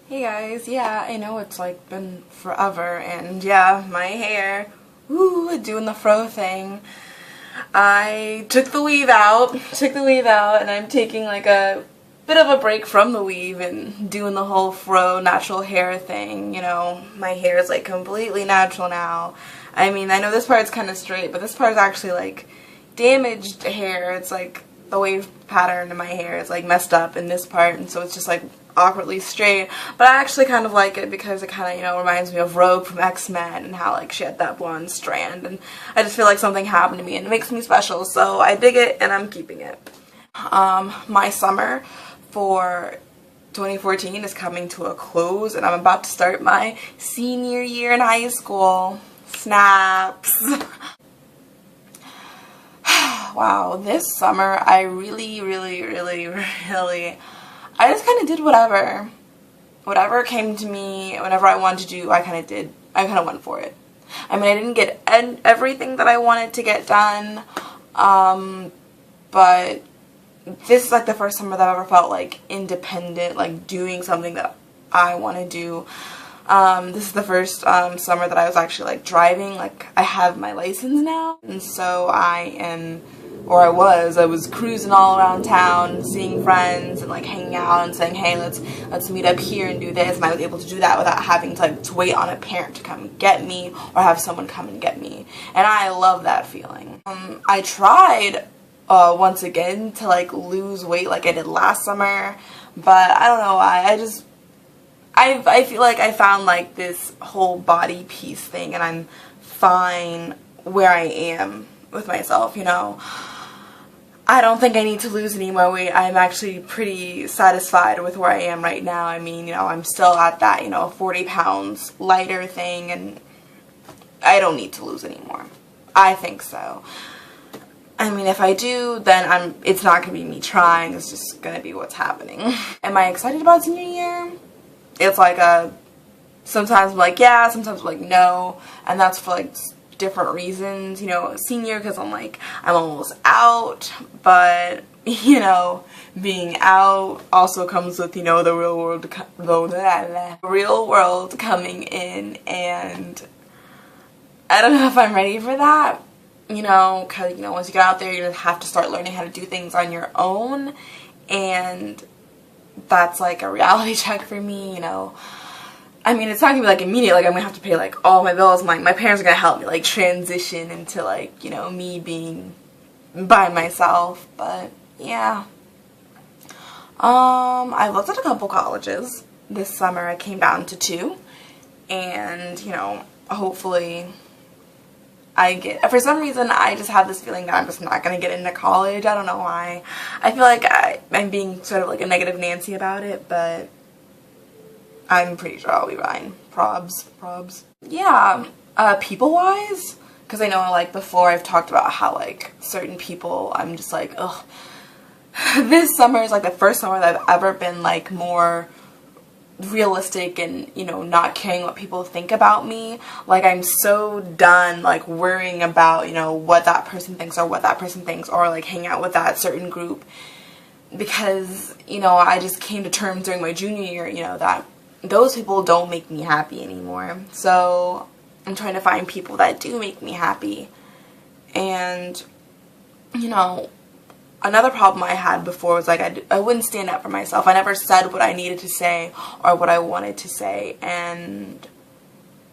Hey guys, yeah, I know it's like been forever, and yeah, my hair, woo, doing the fro thing. I took the weave out, and I'm taking like a bit of a break from the weave and doing the whole fro natural hair thing. My hair is like completely natural now. I mean, I know this part's kind of straight, but this part is actually like damaged hair. It's like the wave pattern in my hair is like messed up in this part, and so it's just like awkwardly straight. But I actually kind of like it because it kind of, reminds me of Rogue from X-Men and how like she had that blonde strand, and I just feel like something happened to me and it makes me special, so I dig it and I'm keeping it. My summer for 2014 is coming to a close, and I'm about to start my senior year in high school. Snaps. Wow, this summer I really, I just kind of did whatever. Whatever came to me, whatever I wanted to do, I kind of did. I kind of went for it. I mean, I didn't get everything that I wanted to get done, but this is like the first summer that I've ever felt like independent, like doing something that I want to do. This is the first summer that I was actually like driving. Like, I have my license now, and so I was cruising all around town, seeing friends and like hanging out and saying, hey, let's meet up here and do this. And I was able to do that without having to wait on a parent to come get me or have someone come and get me. And I love that feeling. I tried once again to like lose weight like I did last summer, but I don't know why. I feel like I found like this whole body piece thing, and I'm fine where I am with myself, I don't think I need to lose any more weight. I'm actually pretty satisfied with where I am right now. I mean, I'm still at that, 40 pounds lighter thing, and I don't need to lose any more. I think so. I mean, if I do, then it's not going to be me trying. It's just going to be what's happening. Am I excited about senior year? It's like sometimes I'm like, yeah, sometimes I'm like, no. And that's for like different reasons, senior because I'm almost out, but being out also comes with the real world coming in, and I don't know if I'm ready for that, because once you get out there, you're gonna have to start learning how to do things on your own, and that's like a reality check for me. I mean, it's not gonna be like immediate, like I'm gonna have to pay like all my bills. My parents are gonna help me like transition into like, me being by myself. But yeah. I looked at a couple colleges this summer. I came down to 2, and hopefully for some reason I just have this feeling that I'm just not gonna get into college. I don't know why. I feel like I'm being sort of like a negative Nancy about it, but I'm pretty sure I'll be fine. Probs. Yeah, people-wise, because I know like before I've talked about how like certain people I'm just like, ugh. This summer is like the first summer that I've ever been like more realistic and, not caring what people think about me. Like, I'm so done like worrying about, what that person thinks or like hang out with that certain group, because, I just came to terms during my junior year, that those people don't make me happy anymore. So I'm trying to find people that do make me happy. And another problem I had before was like I wouldn't stand up for myself. I never said what I needed to say or what I wanted to say, and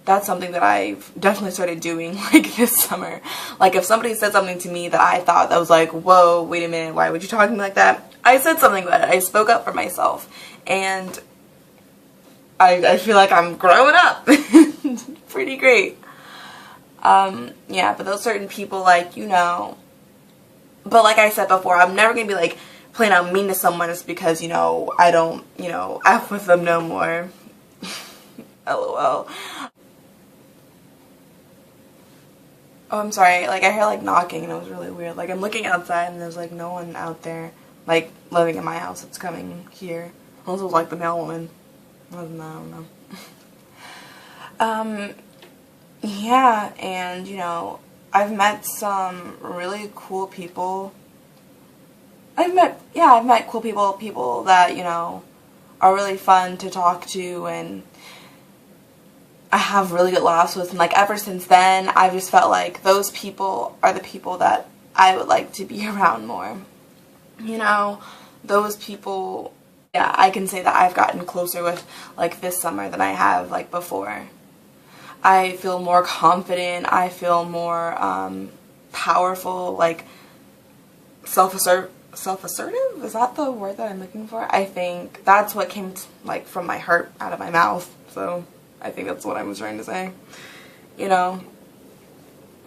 that's something that I've definitely started doing like this summer. Like, if somebody said something to me that I thought that was like, whoa, wait a minute, why would you talk to me like that? I said something about it. I spoke up for myself, and I feel like I'm growing up. Pretty great. Yeah, but those certain people, like, but like I said before, I'm never gonna be like playing out mean to someone just because, I don't, F with them no more. LOL. Oh, I'm sorry, like I hear like knocking and it was really weird. Like, I'm looking outside and there's like no one out there, like, living in my house that's coming here. Unless it was like the mailwoman. I don't know. Yeah, and I've met some really cool people. I've met cool people that, are really fun to talk to, and I have really good laughs with, and like ever since then I've just felt like those people are the people that I would like to be around more. You know, those people, yeah, I can say that I've gotten closer with like this summer than I have like before. I feel more confident, I feel more powerful, like self-assertive, is that the word that I'm looking for? I think that's what came like from my heart out of my mouth, so I think that's what I was trying to say, you know.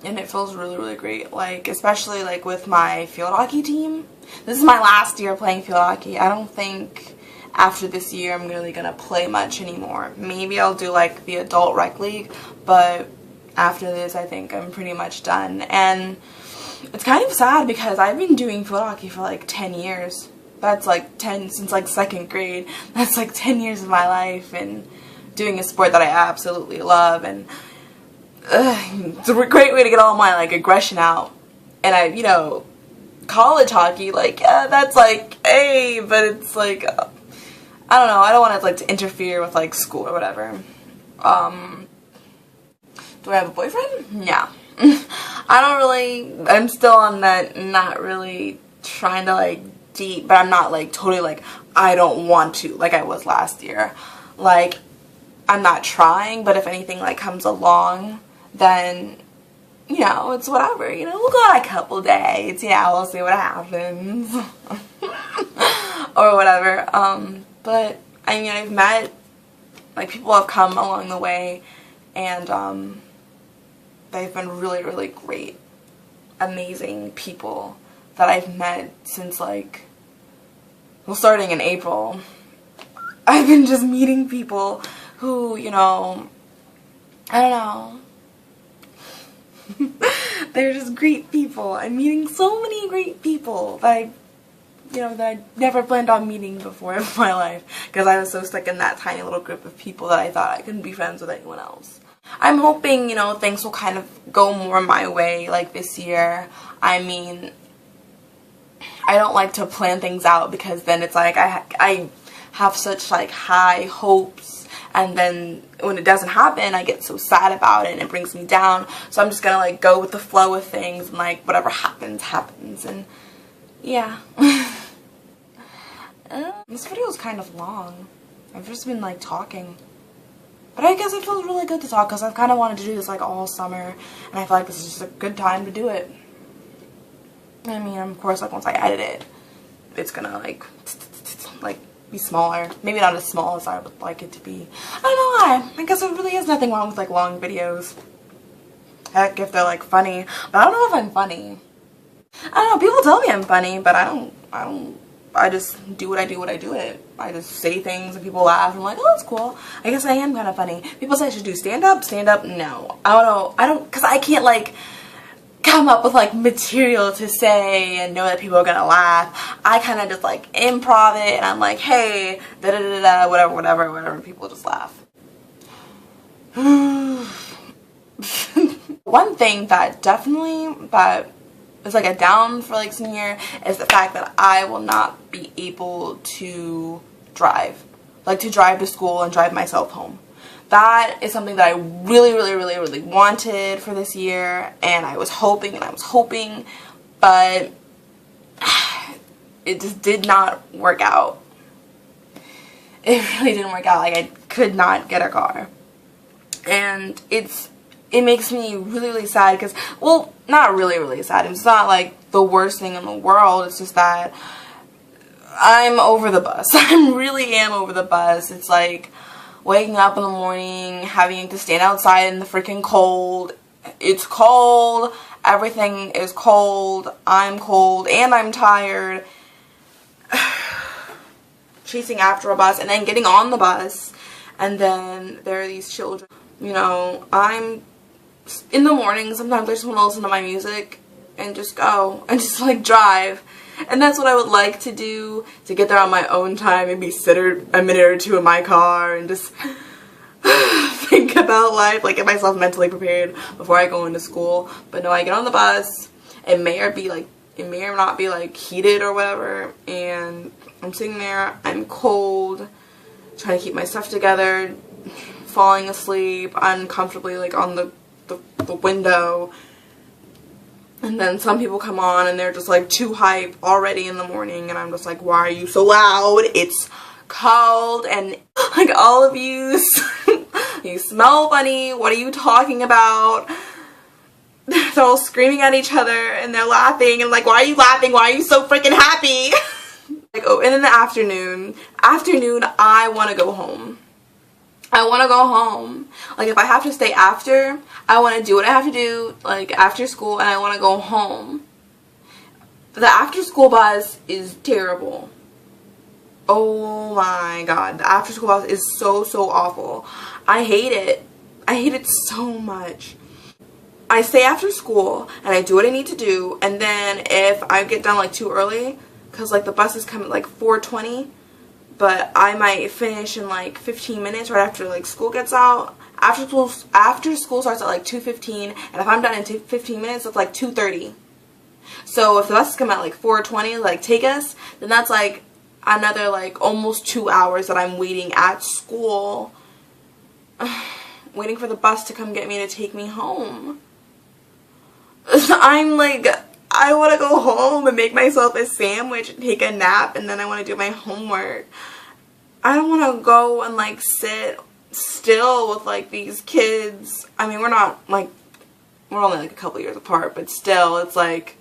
And it feels really, really great, like especially like with my field hockey team. This is my last year playing field hockey. I don't think after this year I'm really gonna play much anymore. Maybe I'll do like the adult rec league, but after this I think I'm pretty much done. And it's kind of sad because I've been doing field hockey for like 10 years. That's like 10 since like 2nd grade. That's like 10 years of my life, and doing a sport that I absolutely love, and it's a great way to get all my like aggression out. And I, you know, college hockey, like, yeah, that's like, hey, but it's like, I don't know, I don't want it like to interfere with like school or whatever. Do I have a boyfriend? Yeah. I don't really, I'm still on that, not really trying to like date, but I'm not like totally like, I don't want to, like I was last year. Like, I'm not trying, but if anything like comes along, then, you know, it's whatever, you know, we'll go on a couple dates, yeah, we'll see what happens, or whatever. But, I mean, I've met, like, people have come along the way, and, they've been really, really great, amazing people that I've met since, like, well, starting in April. I've been just meeting people who, you know, I don't know, they're just great people. I'm meeting so many great people that I, you know, that I never planned on meeting before in my life, because I was so stuck in that tiny little group of people that I thought I couldn't be friends with anyone else. I'm hoping, you know, things will kind of go more my way, like this year. I mean, I don't like to plan things out, because then it's like I have such like high hopes, and then when it doesn't happen I get so sad about it and it brings me down. So I'm just gonna like go with the flow of things, and like whatever happens, happens. And yeah. This video is kind of long. I've just been like talking, but I guess it feels really good to talk, because I've kind of wanted to do this like all summer, and I feel like this is just a good time to do it. I mean, of course, like once I edit it, it's gonna like be smaller. Maybe not as small as I would like it to be. I don't know why. I guess there really is nothing wrong with like long videos. Heck, if they're like funny. But I don't know if I'm funny. I don't know, people tell me I'm funny, but I just do what I do it. I just say things and people laugh, and I'm like, oh, that's cool. I guess I am kind of funny. People say I should do stand-up. Stand-up, no. I don't know. Because I can't like come up with like material to say and know that people are gonna laugh. I kind of just like improv it, and I'm like, hey, da da da da, whatever, people just laugh. One thing that is like a down for like senior is the fact that I will not be able to drive. Like to drive to school and drive myself home. That is something that I really wanted for this year, and I was hoping, but it just did not work out. It really didn't work out. Like, I could not get a car. And it makes me really sad, because, well, not really sad. It's not like the worst thing in the world. It's just that I'm over the bus. I really am over the bus. It's like waking up in the morning, having to stand outside in the freaking cold. It's cold. Everything is cold. I'm cold and I'm tired. Chasing after a bus and then getting on the bus. And then there are these children. You know, I'm in the morning, sometimes I just want to listen to my music and just go and just like drive. And that's what I would like to do, to get there on my own time, maybe sit a minute or two in my car and just think about life, like get myself mentally prepared before I go into school. But no, I get on the bus, it may or not be like heated or whatever, and I'm sitting there, I'm cold, trying to keep my stuff together, falling asleep uncomfortably like on the window. And then some people come on and they're just like too hype already in the morning, and I'm just like, why are you so loud? It's cold and like all of you you smell funny. What are you talking about? They're all screaming at each other and they're laughing, and like, why are you laughing? Why are you so freaking happy? Like, oh, and in the afternoon I want to go home. I want to go home. Like, if I have to stay after, I want to do what I have to do, like, after school, and I want to go home. The after school bus is terrible. Oh my god. The after school bus is so awful. I hate it. I hate it so much. I stay after school, and I do what I need to do, and then if I get done, like, too early, because, like, the buses come at, like, 4:20, but I might finish in like 15 minutes right after like school gets out. After school starts at like 2:15, and if I'm done in 15 minutes, it's like 2:30. So if the buses come at like 4:20, like take us, then that's like another like almost 2 hours that I'm waiting at school, waiting for the bus to come get me to take me home. I'm like, I want to go home and make myself a sandwich and take a nap, and then I want to do my homework. I don't want to go and like sit still with like these kids. I mean, we're not like, we're only like a couple years apart, but still, it's like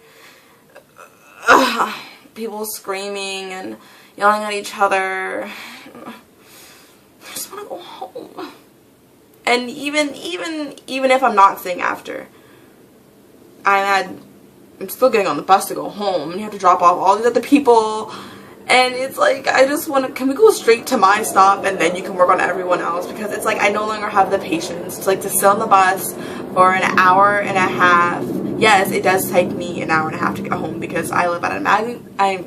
people screaming and yelling at each other. I just want to go home. And even if I'm not staying after, I'm still getting on the bus to go home, and you have to drop off all these other people, and it's like, I just want to, can we go straight to my stop and then you can work on everyone else? Because it's like, I no longer have the patience to like to sit on the bus for an hour and a half. Yes, it does take me an hour and a half to get home, because I live at a magnet, I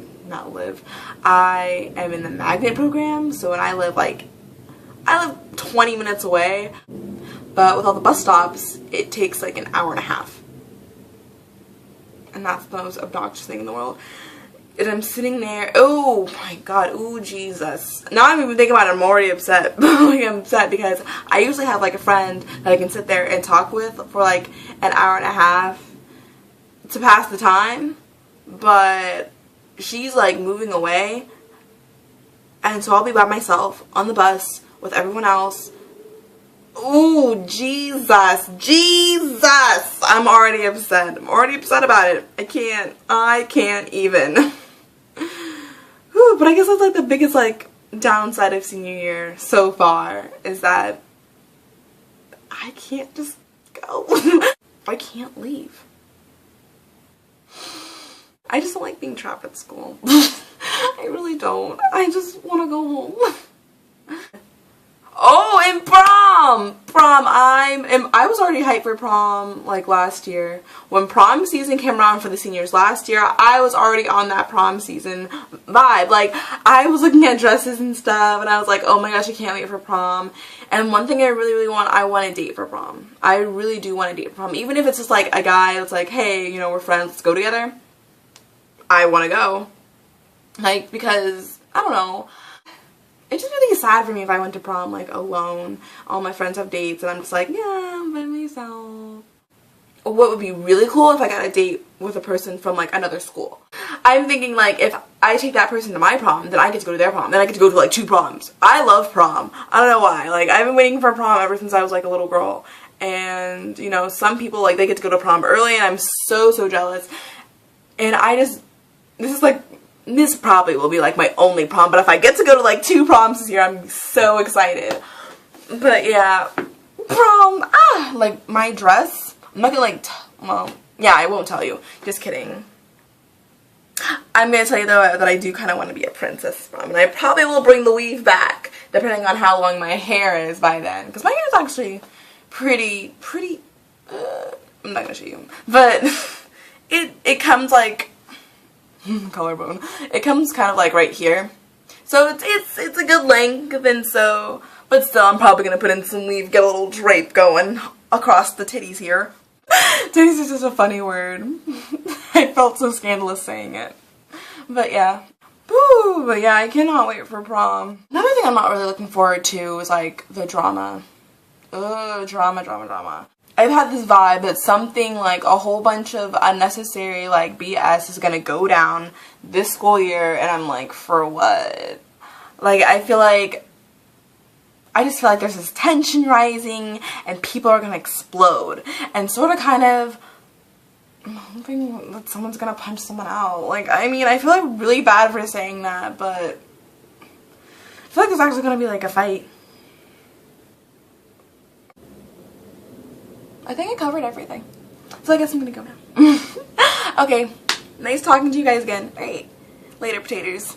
am in the magnet program, so when I live 20 minutes away, but with all the bus stops, it takes like an hour and a half. And that's the most obnoxious thing in the world. And I'm sitting there, oh my god, oh Jesus. Now I'm even thinking about it, I'm already upset. I'm upset because I usually have like a friend that I can sit there and talk with for like an hour and a half to pass the time. But she's like moving away. And so I'll be by myself on the bus with everyone else. Oh, Jesus. Jesus. I'm already upset. I'm already upset about it. I can't even. Whew, but I guess that's like the biggest like downside of senior year so far, is that I can't just go. I can't leave. I just don't like being trapped at school. I really don't. I just want to go home. Oh, and prom! I was already hyped for prom like last year. When prom season came around for the seniors last year, I was already on that prom season vibe. Like, I was looking at dresses and stuff, and I was like, oh my gosh, I can't wait for prom. And one thing I really want, I want a date for prom. I really do want a date for prom. Even if it's just like a guy that's like, hey, you know, we're friends, let's go together. I want to go. Like, because, I don't know. It's just really sad for me if I went to prom, like, alone. All my friends have dates, and I'm just like, yeah, I'm by myself. What would be really cool if I got a date with a person from, like, another school. I'm thinking, like, if I take that person to my prom, then I get to go to their prom. Then I get to go to, like, 2 proms. I love prom. I don't know why. Like, I've been waiting for prom ever since I was, like, a little girl. And, you know, some people, like, they get to go to prom early, and I'm so jealous. And this probably will be like my only prom, but if I get to go to like 2 proms this year, I'm so excited. But yeah, prom, like my dress, I'm not gonna like, well, yeah, I won't tell you, just kidding. I'm gonna tell you though that I do kind of want to be a princess prom, and I probably will bring the weave back, depending on how long my hair is by then, because my hair is actually pretty, I'm not gonna show you, but it comes like, collarbone. It comes kind of like right here, so it's a good length, and so, but still I'm probably gonna put in some weave, get a little drape going across the titties here. Titties is just a funny word. I felt so scandalous saying it, but yeah. Woo, but yeah, I cannot wait for prom. Another thing I'm not really looking forward to is like the drama. Ugh, drama. I've had this vibe that something like a whole bunch of unnecessary like BS is gonna go down this school year, and I'm like, for what? Like, I just feel like there's this tension rising and people are gonna explode, and sort of kind of I'm hoping that someone's gonna punch someone out. Like, I mean, I feel like really bad for saying that, but I feel like there's actually gonna be like a fight. I think I covered everything, so I guess I'm gonna go now. Okay, nice talking to you guys again. Alright, later, potatoes.